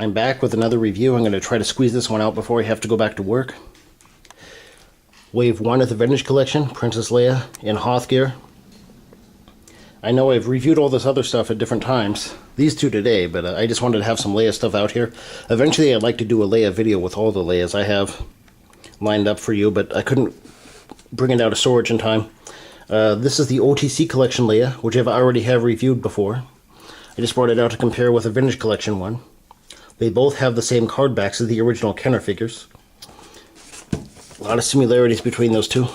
I'm back with another review. I'm going to try to squeeze this one out before I have to go back to work. Wave 1 of the Vintage Collection, Princess Leia in Hoth gear. I know I've reviewed all this other stuff at different times, these two today, but I just wanted to have some Leia stuff out here. Eventually I'd like to do a Leia video with all the Leias I have lined up for you, but I couldn't bring it out of storage in time. This is the OTC Collection Leia, which I already have reviewed before. I just brought it out to compare with the Vintage Collection one. They both have the same card backs as the original Kenner figures. A lot of similarities between those two.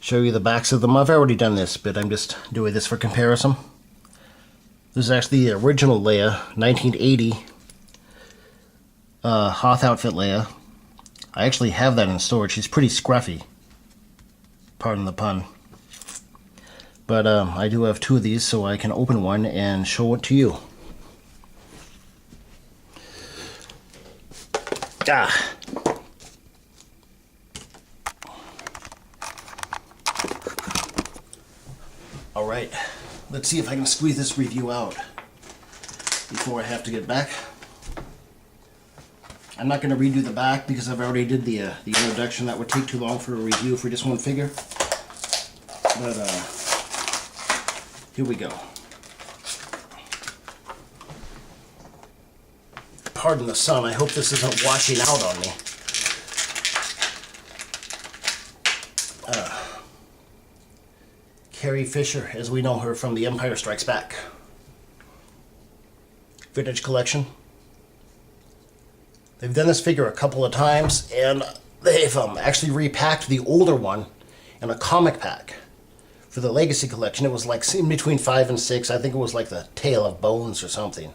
Show you the backs of them. I've already done this, but I'm just doing this for comparison. This is actually the original Leia, 1980 Hoth outfit Leia. I actually have that in storage. She's pretty scruffy. Pardon the pun. But I do have two of these, so I can open one and show it to you. Ah! Alright, let's see if I can squeeze this review out before I have to get back. I'm not going to redo the back because I've already did the introduction. That would take too long for a review for just one figure. But here we go. Pardon the sun, I hope this isn't washing out on me. Carrie Fisher, as we know her from The Empire Strikes Back. Vintage Collection. They've done this figure a couple of times, and they've actually repacked the older one in a comic pack for the Legacy Collection. It was like in between 5 and 6. I think it was like the Tale of Bones or something.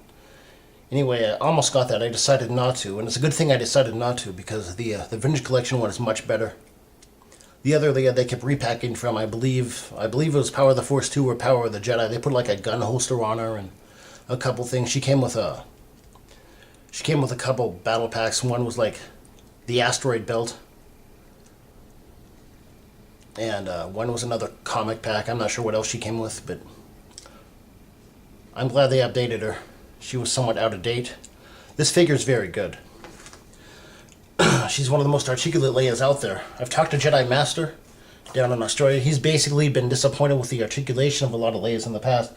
Anyway, I almost got that. I decided not to, and it's a good thing I decided not to because the Vintage Collection one is much better. The other they kept repacking from, I believe it was Power of the Force 2 or Power of the Jedi. They put like a gun holster on her and a couple things. She came with a couple battle packs. One was like the asteroid belt, and one was another comic pack. I'm not sure what else she came with, but I'm glad they updated her. She was somewhat out of date. This figure is very good. She's one of the most articulate Leias out there. I've talked to Jedi Master down in Australia. He's basically been disappointed with the articulation of a lot of Leias in the past.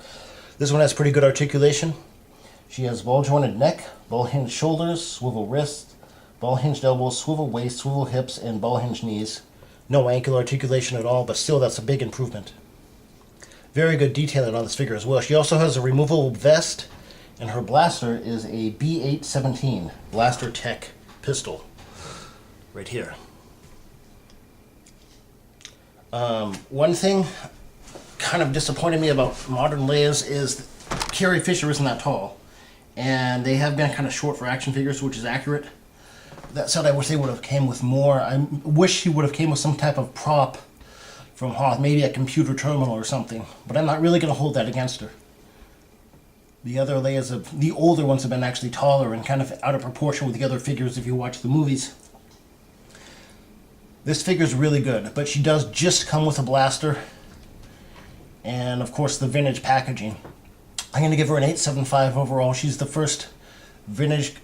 This one has pretty good articulation. She has ball-jointed neck, ball-hinged shoulders, swivel wrists, ball-hinged elbows, swivel waist, swivel hips, and ball-hinged knees. No ankle articulation at all, but still that's a big improvement. Very good detailing on this figure as well. She also has a removable vest, and her blaster is a B817 Blaster Tech pistol. Right here. One thing kind of disappointed me about modern Leias is Carrie Fisher isn't that tall. And they have been kind of short for action figures, which is accurate. That said, I wish they would have came with more. I wish she would have came with some type of prop from Hoth, maybe a computer terminal or something. But I'm not really going to hold that against her. The other Leias, the older ones have been actually taller and kind of out of proportion with the other figures if you watch the movies. This figure's really good, but she does just come with a blaster and of course the vintage packaging. I'm going to give her an 8.75 overall. She's the first vintage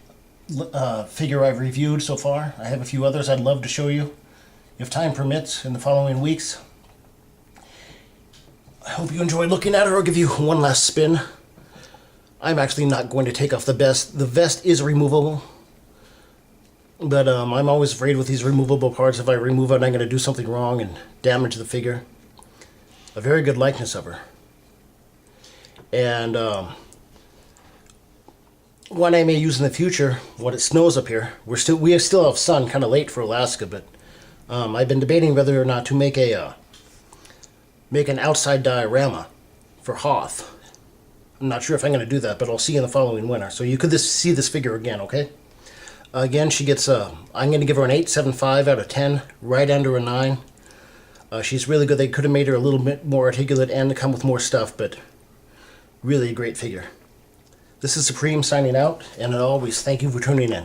figure I've reviewed so far. I have a few others I'd love to show you if time permits in the following weeks. I hope you enjoy looking at her. I'll give you one last spin. I'm actually not going to take off the vest. The vest is removable. But I'm always afraid with these removable parts, if I remove it, I'm going to do something wrong and damage the figure. A very good likeness of her. And one I may use in the future, when it snows up here, we still have sun, kind of late for Alaska, but I've been debating whether or not to make an outside diorama for Hoth. I'm not sure if I'm going to do that, but I'll see you in the following winter. So you could see this figure again, okay? Again, she gets I'm going to give her an 8.75 out of 10, right under a 9. She's really good. They could have made her a little bit more articulate and come with more stuff, but really a great figure. This is Supreme signing out, and as always, thank you for tuning in.